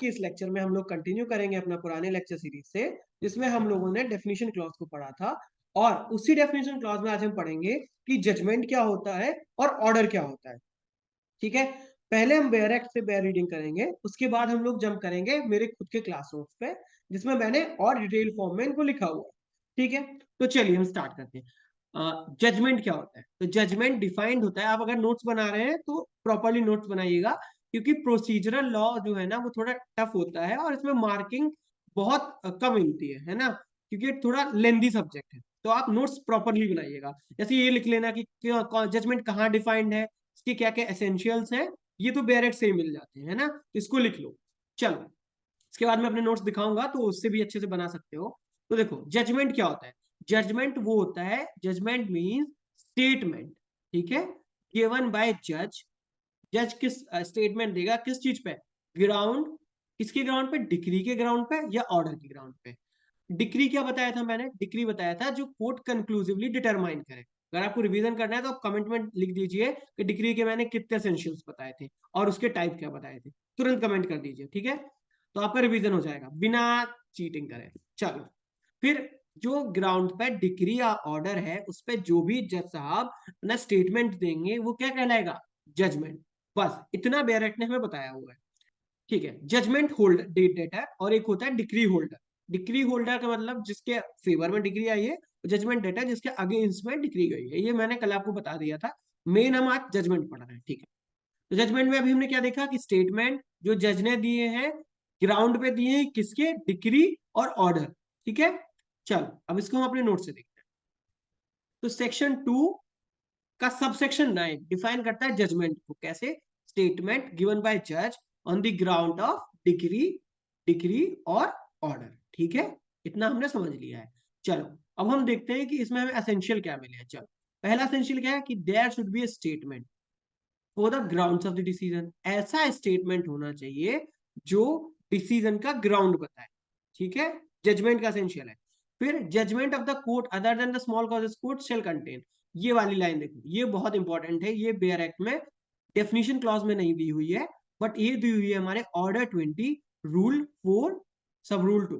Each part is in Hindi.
के इस लेक्चर में हम लोग कंटिन्यू करेंगे अपना पुराने लेक्चर सीरीज से, जिसमें हम लोगों ने डेफिनेशन क्लॉज को पढ़ा था। और उसी डेफिनेशन क्लॉज में आज हम पढ़ेंगे कि जजमेंट क्या होता है और ऑर्डर क्या होता है। ठीक है, पहले हम बेयर एक्ट से बेयर रीडिंग करेंगे, उसके बाद हम लोग जंप करेंगे मेरे खुद के क्लास नोट्स पे, जिसमें मैंने और डिटेल फॉर्म में इनको लिखा हुआ है। ठीक है, तो चलिए हम स्टार्ट करते हैं। जजमेंट क्या होता है? तो जजमेंट डिफाइंड होता है, आप अगर नोट्स बना रहे हैं तो प्रॉपरली नोट्स बनाइएगा, क्योंकि प्रोसीजरल लॉ जो है ना वो थोड़ा टफ होता है और इसमें मार्किंग बहुत कम मिलती है ना, क्योंकि थोड़ा लेंदी सब्जेक्ट है। तो आप नोट्स प्रॉपरली बनाइएगा। जैसे ये लिख लेना कि जजमेंट कहाँ डिफाइंड है, इसके क्या क्या एसेंशियल्स हैं, ये तो बेयर एक्ट से ही मिल जाते हैं ना, तो इसको लिख लो। चलो, इसके बाद मैं अपने नोट्स दिखाऊंगा तो उससे भी अच्छे से बना सकते हो। तो देखो, जजमेंट क्या होता है? जजमेंट वो होता है, जजमेंट मीन्स स्टेटमेंट, ठीक है, गिवन बाय जज। जज किस स्टेटमेंट देगा, किस चीज पे? ग्राउंड, किसके ग्राउंड पे? डिक्री के ग्राउंड पे या ऑर्डर के ग्राउंड पे। डिक्री क्या बताया था मैंने? डिक्री बताया था जो कोर्ट कंक्लूसिवली डिटरमाइन करे। अगर आपको रिवीजन करना है तो आप कमेंट में लिख दीजिए कि डिक्री के मैंने कितने एसेंशियल्स बताए थे और उसके टाइप क्या बताए थे, तुरंत कमेंट कर दीजिए। ठीक है, तो आपका रिवीजन हो जाएगा बिना चीटिंग करे। चलो, फिर जो ग्राउंड पे डिक्री या ऑर्डर है उस पे जो भी जज साहब अपना स्टेटमेंट देंगे वो क्या कहलाएगा? जजमेंट। बस इतना बेयर एक्ट ने हमें बताया हुआ है। ठीक है, जजमेंट होल्डर डेट डेटा, और एक होता है डिक्री होल्डर। डिक्री होल्डर का मतलब जिसके फेवर में डिग्री आई है, जजमेंट डेटा जिसके अगेंस्ट में डिग्री गई है। ये मैंने कल आपको बता दिया था। मेन हम आज जजमेंट पढ़ रहे हैं। ठीक है, तो जजमेंट में अभी हमने क्या देखा कि स्टेटमेंट जो जज ने दिए हैं ग्राउंड पे दिए हैं, किसके? डिक्री और ऑर्डर। ठीक है, चलो अब इसको हम अपने नोट से देखते हैं। तो सेक्शन 2 का सबसेक्शन 9 डिफाइन करता है जजमेंट को। कैसे? स्टेटमेंट गिवन बाय जज on the ground of degree, degree और ऑर्डर। ठीक है, इतना हमने समझ लिया है। चलो, अब हम देखते हैं कि इसमें हमें एसेंशियल क्या मिले हैं। चलो, पहला एसेंशियल क्या है कि there should be a statement for the grounds of the decision. ऐसा स्टेटमेंट होना चाहिए जो डिसीजन का ग्राउंड बताए। ठीक है, जजमेंट का एसेंशियल है। फिर judgment of the court other than the small causes court shall contain. ये वाली लाइन देखो, ये बहुत इंपॉर्टेंट है। ये बेयर एक्ट में डेफिनेशन क्लॉज में नहीं दी हुई है, बट ये दी हुई है हमारे ऑर्डर 20 रूल 4 सब रूल 2।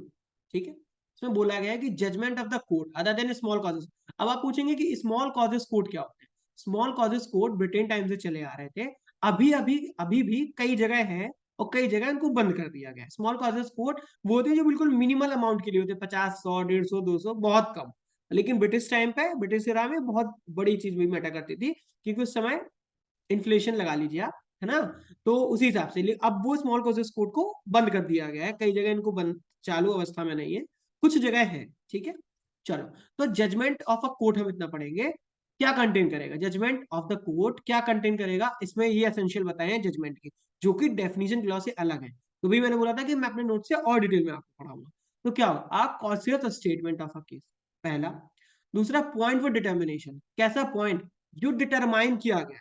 ठीक है, इसमें बोला गया है कि judgment of the court other than small causes. अब आप पूछेंगे कि स्मॉल कॉजेस कोर्ट क्या होते हैं? Small causes court Britain time से चले आ रहे थे, अभी अभी अभी भी कई जगह है और कई जगह इनको बंद कर दिया गया है। स्मॉल कॉजेस कोर्ट वो होते हैं जो बिल्कुल मिनिमल अमाउंट के लिए होते हैं, 50, 100, 150, 200, बहुत कम। लेकिन ब्रिटिश टाइम पे, ब्रिटिश इरा में बहुत बड़ी चीज भी मैटर करती थी, क्योंकि उस समय इन्फ्लेशन लगा लीजिए आप, है ना। तो उसी हिसाब से अब वो स्मॉल कॉजेस कोड को बंद कर दिया गया है। कई जगह इनको बंद, चालू अवस्था में नहीं है, कुछ जगह है। ठीक है, चलो, तो जजमेंट ऑफ अ कोर्ट हम इतना पढ़ेंगे। क्या कंटेन करेगा जजमेंट ऑफ द कोर्ट? क्या कंटेन करेगा? इसमें ये एसेंशियल बताए हैं जजमेंट के, जो कि डेफिनेशन क्लॉज से अलग है। तो भी मैंने बोला था कि मैं अपने नोट से और डिटेल में आपको पढ़ाऊंगा। तो क्या होगा? आप कॉन्सियर स्टेटमेंट ऑफ अ केस, पहला। दूसरा, पॉइंट फॉर डिटर्मिनेशन। कैसा पॉइंट? जो डिटरमाइन किया गया,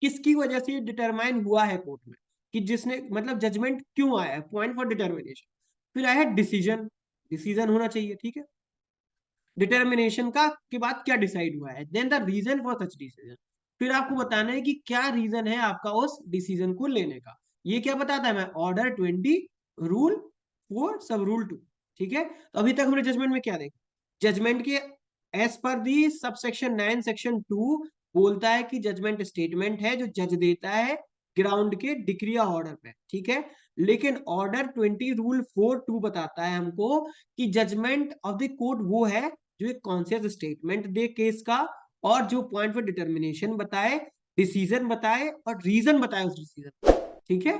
किसकी वजह से डिटरमाइन हुआ है कोर्ट में, कि जिसने मतलब जजमेंट क्यों आया है, पॉइंट फॉर डिटर्मिनेशन। फिर आया डिसीजन, डिसीजन होना चाहिए। ठीक है, डिटर्मिनेशन का के बाद क्या डिसाइड हुआ है, then the reason for such decision. फिर आपको बताना है कि क्या रीजन है आपका उस डिसीजन को लेने का। ये क्या बताता है? मैं ऑर्डर 20 रूल 4 सब रूल 2। ठीक है, तो अभी तक हमने जजमेंट में क्या देखा? जजमेंट के एज पर दी सब सेक्शन 9 सेक्शन 2 बोलता है कि जजमेंट स्टेटमेंट है जो जज देता है ग्राउंड के डिक्री या ऑर्डर पे। ठीक है, लेकिन ऑर्डर 20 रूल 4 2 बताता है हमको कि जजमेंट ऑफ द कोर्ट वो है जो एक कॉन्शियस स्टेटमेंट दे केस का, और जो पॉइंट फॉर डिटर्मिनेशन बताए, डिसीजन बताए और रीजन बताए उस डिसीजन। ठीक है,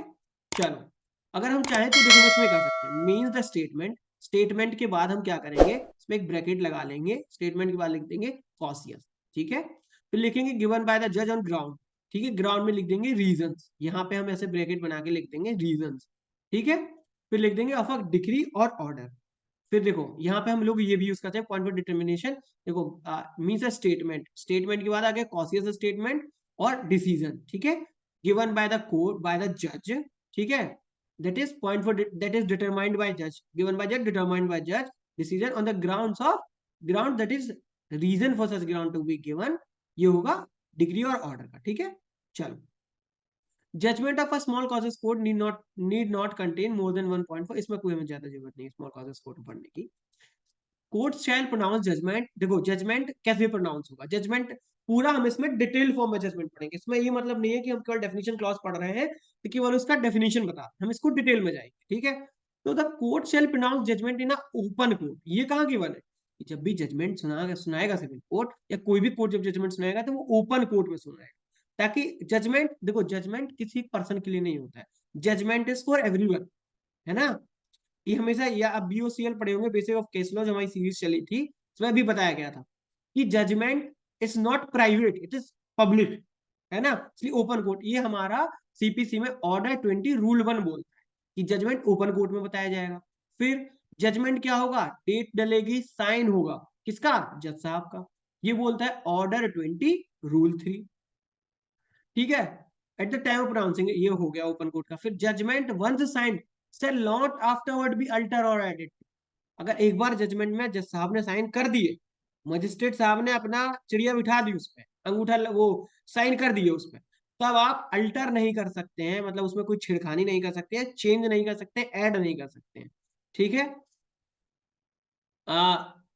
चलो, अगर हम चाहें तो देखो इसमें कर सकते हैं मीन्स द स्टेटमेंट। स्टेटमेंट के बाद हम क्या करेंगे, इसमें एक ब्रैकेट लगा लेंगे, स्टेटमेंट के बाद लिख देंगे कॉशियस। ठीक है, फिर लिखेंगे गिवन बाय द जज ऑन ग्राउंड। ठीक है, ग्राउंड में लिख देंगे रीजंस, यहाँ पे हम ऐसे ब्रैकेट बना के लिख देंगे रीजंस। ठीक है, फिर लिख देंगे ऑफ अ डिग्री और ऑर्डर। फिर देखो यहाँ पे हम लोग ये भी यूज करते हैं पॉइंट फॉर डिटर्मिनेशन। देखो मीन्स अ स्टेटमेंट, स्टेटमेंट के बाद आ गया कॉशियस स्टेटमेंट और डिसीजन। ठीक है, given by the court by the जज। ठीक है, that is point for that is determined by judge, given by judge, determined by judge, decision on the grounds of ground, that is reason for such ground to be given। ये होगा डिग्री और ऑर्डर का। ठीक है, चलो, judgment of a small causes court need not contain more than 1.4, इसमें कोई हमें ज्यादा जरूरत नहीं है स्मॉल कॉजेस कोड पढ़ने की। कोर्ट शैल प्रोनाउंस जजमेंट, देखो जजमेंट कैसे प्रोनाउंस होगा, जजमेंट पूरा हम इसमें डिटेल फॉर्म में जजमेंट पढ़ेंगे। इसमें ये मतलब नहीं है कि हम केवल डेफिनेशन क्लॉज पढ़ रहे हैं तो केवल उसका डेफिनेशन बता, हम इसको डिटेल में जाएंगे, ठीक है। तो the court shall pronounce judgment in open court, ये कहाँ की वन है कि जब भी जजमेंट सुनाएगा सिविल कोर्ट या कोई भी कोर्ट जब जजमेंट सुनाएगा तो वो ओपन कोर्ट में सुनाएगा, ताकि जजमेंट, देखो जजमेंट किसी पर्सन के लिए नहीं होता है, जजमेंट इज फॉर एवरीवन, है ना। ये हमेशा, या आप बीओसीएल पढ़े होंगे, बेसिक ऑफ केस लॉ, जो हमारी सीरीज चली थी उसमें भी बताया गया था कि judgment is not private, it is public, है ना। इसलिए ओपन कोर्ट, ये हमारा सीपीसी में ऑर्डर 20 रूल 1 बोलता है कि जजमेंट ओपन कोर्ट में बताया जाएगा। फिर जजमेंट क्या होगा, डेट डलेगी, साइन होगा, किसका, जज साहब का। ये बोलता है ऑर्डर 20 रूल 3, ठीक है। At the time of pronouncing, ये हो गया ओपन कोर्ट का। फिर judgment once signed shall not afterward be alter or added, अगर एक बार जजमेंट में जज साहब ने साइन कर दिए, मजिस्ट्रेट साहब ने अपना चिड़िया बिठा दी उस पर, अंगूठा वो साइन कर दिए उस पर, तब आप अल्टर नहीं कर सकते हैं, मतलब उसमें कोई छिड़खानी नहीं कर सकते हैं, चेंज नहीं कर सकते, ऐड नहीं कर सकते हैं, ठीक है। आ,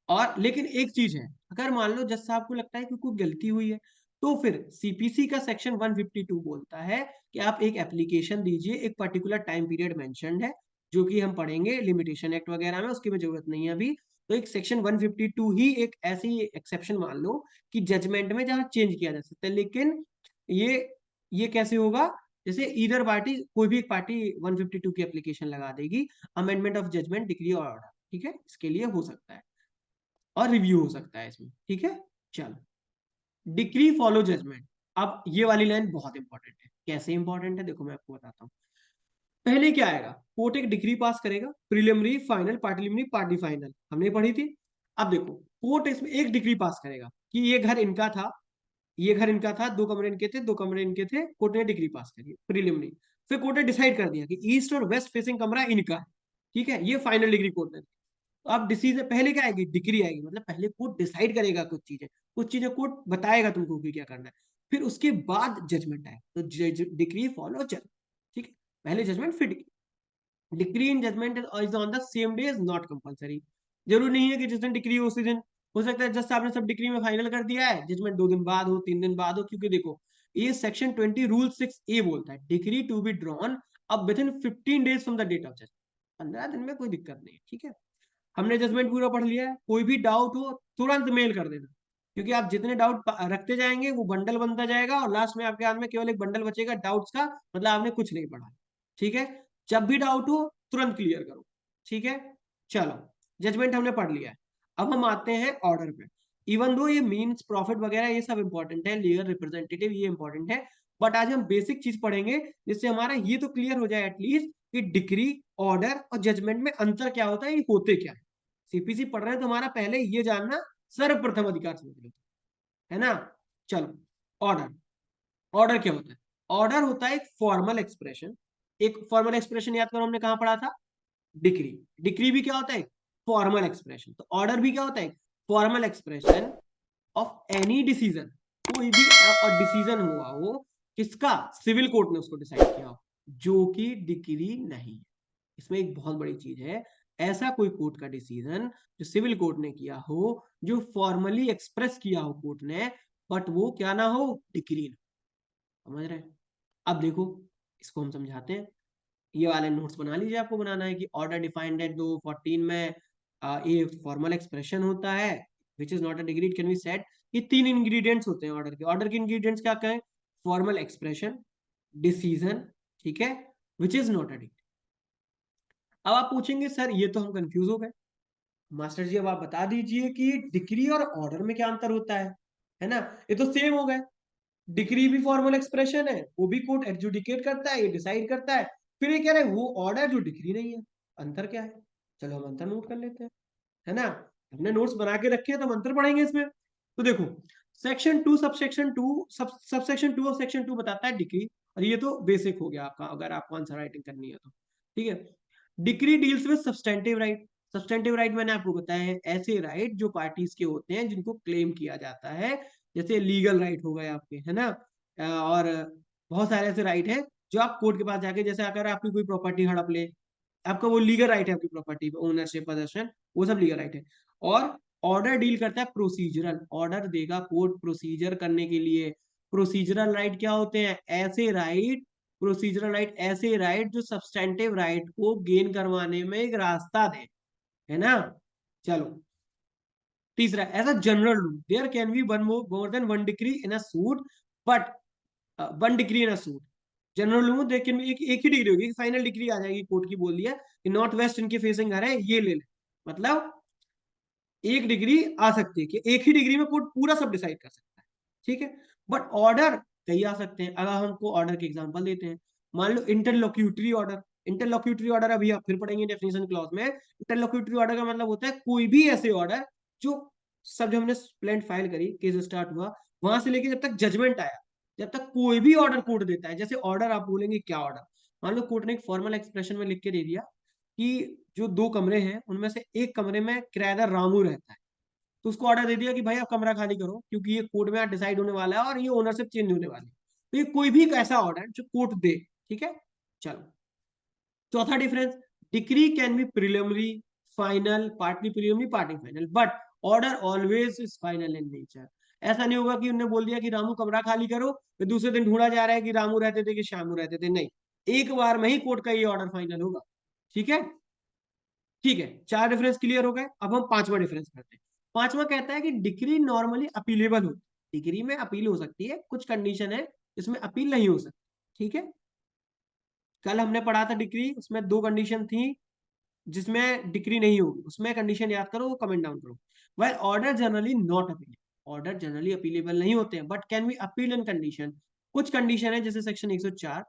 और लेकिन एक चीज है, अगर मान लो जज साहब को लगता है कि कोई गलती हुई है, तो फिर सीपीसी का सेक्शन 152 बोलता है कि आप एक एप्लीकेशन दीजिए, एक पर्टिकुलर टाइम पीरियड मेंशन्ड है, जो कि हम पढ़ेंगे लिमिटेशन एक्ट वगैरह में, उसकी भी जरूरत नहीं है अभी। तो एक सेक्शन 152 ही एक ऐसी एक्सेप्शन मान लो कि जजमेंट में जहां चेंज किया जा सकता है, लेकिन ये ये कैसे होगा, जैसे ईदर पार्टी, कोई भी एक पार्टी 152 की एप्लीकेशन लगा देगी, अमेंडमेंट ऑफ जजमेंट, डिक्री और ऑर्डर, ठीक है, इसके लिए हो सकता है और रिव्यू हो सकता है इसमें, ठीक है। चलो, डिक्री फॉलो जजमेंट, अब ये वाली लाइन बहुत इंपॉर्टेंट है। कैसे इंपॉर्टेंट है, देखो मैं आपको बताता हूँ। पहले क्या आएगा, कोर्ट एक डिग्री पास करेगा, प्रीलिमिनरी, फाइनल, पार्टिलिमिनरी, पार्टी फाइनल, हमने पढ़ी थी। अब देखो, कोर्ट इसमें एक डिग्री पास करेगा कि ये घर इनका था, ये घर इनका था, 2 कमरे इनके थे, 2 कमरे इनके थे, कोर्ट ने डिग्री पास करी प्रीलिमिनरी। फिर कोर्ट ने डिसाइड कर दिया कि ईस्ट और वेस्ट फेसिंग कमरा इनका है, ठीक है, ये फाइनल डिग्री कोर्ट ने। तो अब डिसीजन पहले क्या आएगी, डिग्री आएगी, मतलब पहले कोर्ट डिसाइड करेगा कुछ चीजें कोर्ट बताएगा तुमको कि क्या करना है, फिर उसके बाद जजमेंट आए, तो डिग्री फॉलो जज, ठीक है। पहले जजमेंट फिर decree in judgment is on the same day is not compulsory, जरूरी नहीं है कि जिस दिन डिग्री हो उसी दिन, हो सकता है जज साहब ने सब डिग्री में फाइनल कर दिया है, जजमेंट 2 दिन बाद हो, 3 दिन बाद हो, क्योंकि देखो ये सेक्शन 20 रूल 6 ए बोलता है decree to be drawn up within 15 days from the date of judgment, 15 दिन में कोई दिक्कत नहीं है, ठीक है। हमने जजमेंट पूरा पढ़ लिया है, कोई भी डाउट हो तुरंत मेल कर देना, क्योंकि आप जितने डाउट रखते जाएंगे वो बंडल बनता जाएगा और लास्ट में आपके हाथ में केवल एक बंडल बचेगा डाउट्स का, मतलब आपने कुछ नहीं पढ़ा, ठीक है। जब भी डाउट हो तुरंत क्लियर करो, ठीक है। चलो, जजमेंट हमने पढ़ लिया है, अब हम आते हैं ऑर्डर पे। इवन दो ये मीन्स प्रॉफिट वगैरह ये सब इंपॉर्टेंट है, लीगल रिप्रेजेंटेटिव ये इंपॉर्टेंट है, बट आज हम बेसिक चीज पढ़ेंगे जिससे हमारा ये तो क्लियर हो जाए एटलीस्ट कि डिग्री, ऑर्डर और जजमेंट में अंतर क्या होता है, ये होते क्या है। सीपीसी पढ़ रहे हैं तो हमारा पहले ये जानना सर्वप्रथम अधिकार समझ लो, है ना। चलो, ऑर्डर, ऑर्डर क्या होता है, ऑर्डर होता है एक फॉर्मल एक्सप्रेशन, एक फॉर्मल एक्सप्रेशन याद करो हमने कहां पढ़ा था, डिक्री, डिक्री भी क्या होता है, फॉर्मल एक्सप्रेशन, तो ऑर्डर भी क्या होता है, formal expression of any decision, कोई भी और डिसीजन हुआ हो, किसका, सिविल कोर्ट ने उसको डिसाइड किया हो, जो कि डिक्री नहीं है। इसमें एक बहुत बड़ी चीज है, ऐसा कोई कोर्ट का डिसीजन जो सिविल कोर्ट ने किया हो, जो फॉर्मली एक्सप्रेस किया हो कोर्ट ने, बट वो क्या ना हो, डिक्री ना, समझ रहे हैं। अब देखो, इसको हम समझाते हैं, ये वाले नोट्स बना लीजिए, आपको बनाना है कि ऑर्डर डिफाइंड है 214 में, ये फॉर्मल एक्सप्रेशन होता है which is not a degree, can be said, ये 3 इंग्रेडिएंट्स होते हैं ऑर्डर के, ऑर्डर के इंग्रेडिएंट्स क्या क्या है, फॉर्मल एक्सप्रेशन, डिसीजन, ठीक है, which is not a degree. अब आप पूछेंगे सर ये तो हम कंफ्यूज हो गए, मास्टर जी अब आप बता दीजिए कि डिग्री और ऑर्डर में क्या अंतर होता है ना। ये तो सेम हो गए, डिग्री भी फॉर्मल एक्सप्रेशन है, वो भी कोर्ट एडजुडिकेट करता है, ये डिसाइड करता है, फिर ये कह रहे हैं वो ऑर्डर जो डिग्री नहीं है, अंतर क्या है, चलो हम अंतर नोट कर लेते हैं, है ना। हमने नोट्स बना के रखे हैं तो हम अंतर पढ़ेंगे इसमें। तो देखो, सेक्शन 2 सबसेक्शन 2 सबसेक्शन 2 और सेक्शन 2 बताता है डिग्री, और ये तो बेसिक हो गया आपका, अगर आपको आंसर राइटिंग करनी है तो, ठीक है। Decree deals with substantive right, substantive right मैंने आपको बताया है ऐसे राइट जो पार्टीज के होते हैं जिनको क्लेम किया जाता है, जैसे लीगल राइट हो गए आपके, है ना। और बहुत सारे ऐसे राइट है जो आप कोर्ट के पास जाके, जैसे अगर आपकी कोई प्रॉपर्टी हड़प ले, आपका वो लीगल राइट है, आपकी प्रॉपर्टी ओनरशिप पोजेशन, वो सब लीगल राइट है। और ऑर्डर डील करता है प्रोसीजरल, ऑर्डर देगा कोर्ट प्रोसीजर करने के लिए। प्रोसीजरल राइट क्या होते हैं? ऐसे राइट, प्रोसीजरल राइट ऐसे राइट जो सब्सटेंटिव राइट को गेन करवाने में एक रास्ता दे, है ना। चलो तीसरा, as a general rule there can be one more than one decree in a suit, but one decree in a suit. General rule देख एक ही डिग्री होगी, फाइनल डिग्री आ जाएगी, कोर्ट की बोल दिया कि नॉर्थ वेस्ट इनके फेसिंग घर है, ये ले ले, मतलब एक डिग्री आ सकती है कि एक ही डिग्री में कोर्ट पूरा सब डिसाइड कर सकता है, ठीक है। बट ऑर्डर कई आ सकते हैं। अगर हमको ऑर्डर के एग्जांपल देते हैं, मान लो इंटरलोक्यूटरी ऑर्डर। इंटरलोक्यूटरी ऑर्डर अभी आप फिर पढ़ेंगे डेफिनेशन क्लॉज में। इंटरलोक्यूटरी ऑर्डर का मतलब होता है कोई भी ऐसे ऑर्डर जो, सब जब हमने प्लेंट फाइल करी, केस स्टार्ट हुआ, वहां से लेके जब तक जजमेंट आया, जब तक कोई भी ऑर्डर कोर्ट देता है। जैसे ऑर्डर आप बोलेंगे क्या ऑर्डर, मान लो कोर्ट ने एक फॉर्मल एक्सप्रेशन में लिख के दे दिया कि जो दो कमरे हैं उनमें से एक कमरे में किराएदार रामू रहता है, तो उसको ऑर्डर दे दिया कि भाई आप कमरा खाली करो, क्योंकि ये कोर्ट में डिसाइड होने वाला है और ये ओनरशिप चेंज होने वाली है। तो ये कोई भी एक ऐसा ऑर्डर जो कोर्ट दे, ठीक है। चलो चौथा difference, decree can be preliminary, final, partly preliminary, partly final, but order always is final in nature. ऐसा नहीं होगा कि उन्होंने बोल दिया कि रामू कमरा खाली करो, फिर दूसरे दिन ढूंढा जा रहा है कि रामू रहते थे कि श्यामू रहते थे, नहीं, एक बार में ही कोर्ट का ये ऑर्डर फाइनल होगा, ठीक है। ठीक है, चार डिफरेंस क्लियर हो गए। अब हम पांचवा डिफरेंस करते हैं। पांचवा कहता है कि डिक्री नॉर्मली अपीलेबल होती है, डिक्री में अपील हो सकती है, कुछ कंडीशन है इसमें अपील नहीं हो सकती, ठीक है। कल हमने पढ़ा था डिक्री, उसमें दो कंडीशन थी जिसमें डिक्री नहीं होगी, उसमें कंडीशन याद करो, वो कमेंट डाउन करो। वह order generally not appealable, order generally appealable नहीं होते हैं, but can be appeal in condition. कुछ कंडीशन है जैसे सेक्शन 104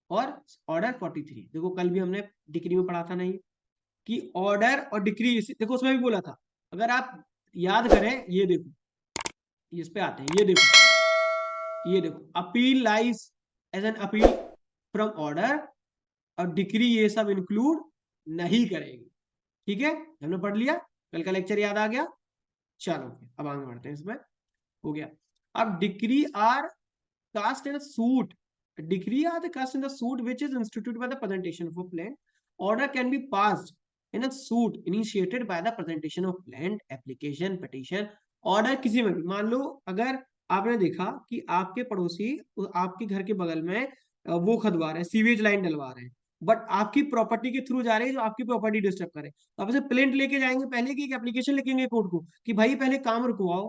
और ऑर्डर 43। देखो कल भी हमने डिक्री में पढ़ा था नहीं कि ऑर्डर और डिक्री, देखो उसमें भी बोला था, अगर आप याद करें, ये देखो, इस पे आते हैं, ये देखो appeal lies as an appeal from order, और डिक्री ये सब इंक्लूड नहीं करेगी, ठीक है। हमने पढ़ लिया, कल का लेक्चर याद आ गया। चलो अब आगे बढ़ते हैं, इसमें हो गया। अब decree are cost in suit, decree are the cost in the suit which is institute by the presentation of a plaint. Order can be passed in a suit initiated by the presentation of plaint, application, petition. Order किसी में भी, मान लो अगर आपने देखा कि आपके पड़ोसी आपके घर के बगल में वो खदवा रहे हैं, सीवेज लाइन डलवा रहे हैं, बट आपकी प्रॉपर्टी के थ्रू जा रहे हैं जो आपकी प्रॉपर्टी डिस्टर्ब करे, तो आप ऐसे प्लेंट लेके जाएंगे पहले की, एक एप्लीकेशन लिखेंगे कोर्ट को कि भाई पहले काम रुकवाओ,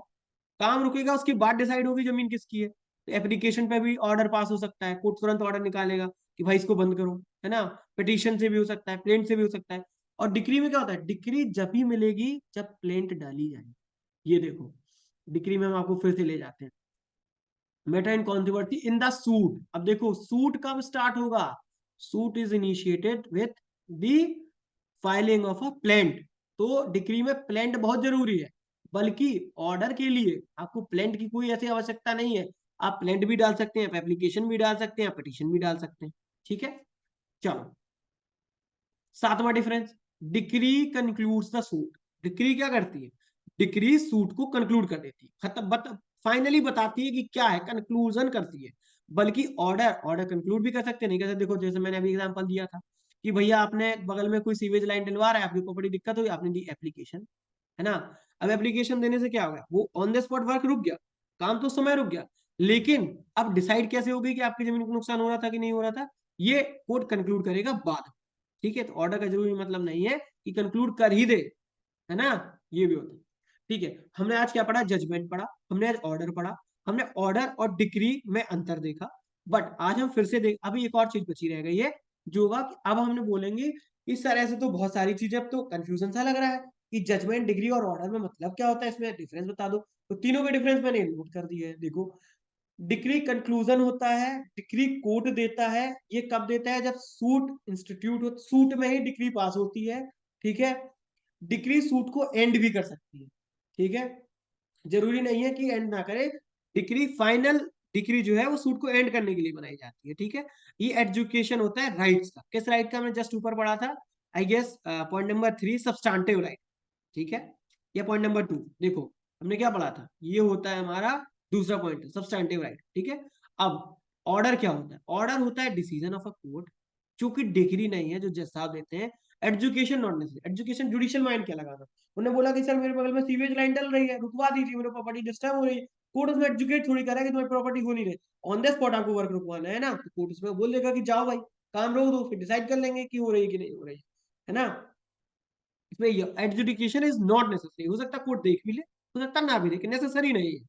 काम रुकेगा उसके बाद डिसाइड होगी जमीन किसकी है। तो एप्लीकेशन पे भी ऑर्डर पास हो सकता है, कोर्ट तुरंत ऑर्डर निकालेगा कि भाई इसको बंद करो, है ना। पिटीशन से भी हो सकता है, प्लेंट से भी हो सकता है। और डिक्री में क्या होता है, डिक्री जब ही मिलेगी जब प्लेंट डाली जाएगी। ये देखो डिक्री में हम आपको फिर से ले जाते हैं, matter in controversy in the suit. अब देखो सूट कब स्टार्ट होगा, suit is initiated with the filing of a plaint. तो डिक्री में प्लेंट बहुत जरूरी है, बल्कि ऑर्डर के लिए आपको प्लेंट की कोई ऐसी आवश्यकता नहीं है। आप प्लेंट भी डाल सकते हैं, एप्लीकेशन भी डाल सकते हैं, पिटीशन भी डाल सकते हैं, ठीक है। चलो सातवां difference, decree concludes the suit. Decree क्या करती है, डिक्री सूट को कंक्लूड कर देती है, खत्म, फाइनली बताती है कि क्या है, कंक्लूजन करती है। बल्कि ऑर्डर, ऑर्डर कंक्लूड भी कर सकते हैं, नहीं कर सकते। देखो जैसे मैंने अभी एग्जांपल दिया था कि भैया आपने बगल में कोई सीवेज लाइन डलवा रहा है, आपकी प्रॉपर्टी दिक्कत हुई, आपने दी एप्लीकेशन, है ना। अब एप्लीकेशन देने से क्या हो गया, वो ऑन द स्पॉट वर्क रुक गया, काम तो उस समय रुक गया, लेकिन अब डिसाइड कैसे हो गई कि आपकी जमीन को नुकसान हो रहा था कि नहीं हो रहा था, ये कोर्ट कंक्लूड करेगा बाद में, ठीक है। तो ऑर्डर का जरूरी मतलब नहीं है कि कंक्लूड कर ही दे, है ना, ये भी होता है, ठीक है। हमने आज क्या पढ़ा, जजमेंट पढ़ा, हमने आज ऑर्डर पढ़ा, हमने ऑर्डर और डिक्री में अंतर देखा। बट आज हम फिर से देख, अभी एक और चीज बची रह गई है जो होगा कि अब हमने बोलेंगे इस तरह से, तो बहुत सारी चीजें, अब तो कंफ्यूजन सा लग रहा है कि जजमेंट, डिग्री और ऑर्डर में मतलब क्या होता है, इसमें डिफरेंस बता दो। तो तीनों के डिफरेंस मैंने नोट कर दिए है, देखो। डिक्री कंक्लूजन होता है, डिक्री कोर्ट देता है, ये कब देता है, जब सूट इंस्टीट्यूट हो, सूट में ही डिक्री पास होती है, ठीक है। डिक्री सूट को एंड भी कर सकती है, ठीक है, जरूरी नहीं है कि एंड ना करे। डिक्री फाइनल, डिक्री जो है वो सूट को एंड करने के लिए बनाई जाती है, ठीक है। ये एजुकेशन होता है राइट्स का, किस राइट का हमने जस्ट ऊपर पढ़ा था, I guess point number 3 substantive right, ठीक है। या पॉइंट नंबर 2, देखो हमने क्या पढ़ा था, ये होता है हमारा दूसरा पॉइंट सब्सटेंटिव राइट, ठीक है। अब ऑर्डर क्या होता है? ऑर्डर होता है डिसीजन ऑफ अ कोर्ट, जो कि डिग्री नहीं है, जो जज साहब देते हैं। Education not necessary. Education judicial mind क्या लगाना, उन्होंने बोला कि सर मेरे बगल में सीवेज लाइन डल रही है, रुकवा दीजिए, मेरी प्रॉपर्टी डिस्टर्ब हो रही है। कोर्ट उसमें एजुकेट थोड़ी करा कि तुम्हारी प्रॉपर्टी हो नहीं रही, ऑन द स्पॉट आपको वर्क रुकवाना है ना, तो कोर्ट उसमें बोल देगा कि जाओ भाई काम रोक दो, फिर डिसाइड कर लेंगे कि हो रही है कि नहीं हो रही है ना। इसमें एडजुडिकेशन इज नॉट नेसेसरी, हो सकता है कोर्ट देख भी ले, हो सकता ना भी देखे, नेसेसरी नहीं है।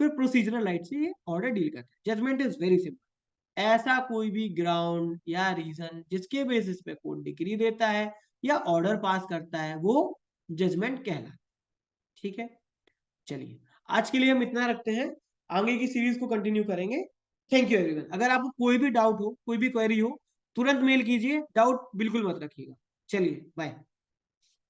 फिर प्रोसीजरल राइट से ये ऑर्डर डील करता है। जजमेंट इज वेरी सिंपल, ऐसा कोई भी ग्राउंड या रीजन जिसके बेसिस पे कोर्ट डिग्री देता है या ऑर्डर पास करता है, वो जजमेंट कहलाता है। ठीक है, चलिए आज के लिए हम इतना रखते हैं, आगे की सीरीज को कंटिन्यू करेंगे। Thank you everyone. अगर आपको कोई भी डाउट हो, कोई भी क्वेरी हो, तुरंत मेल कीजिए, डाउट बिल्कुल मत रखिएगा। चलिए बाय।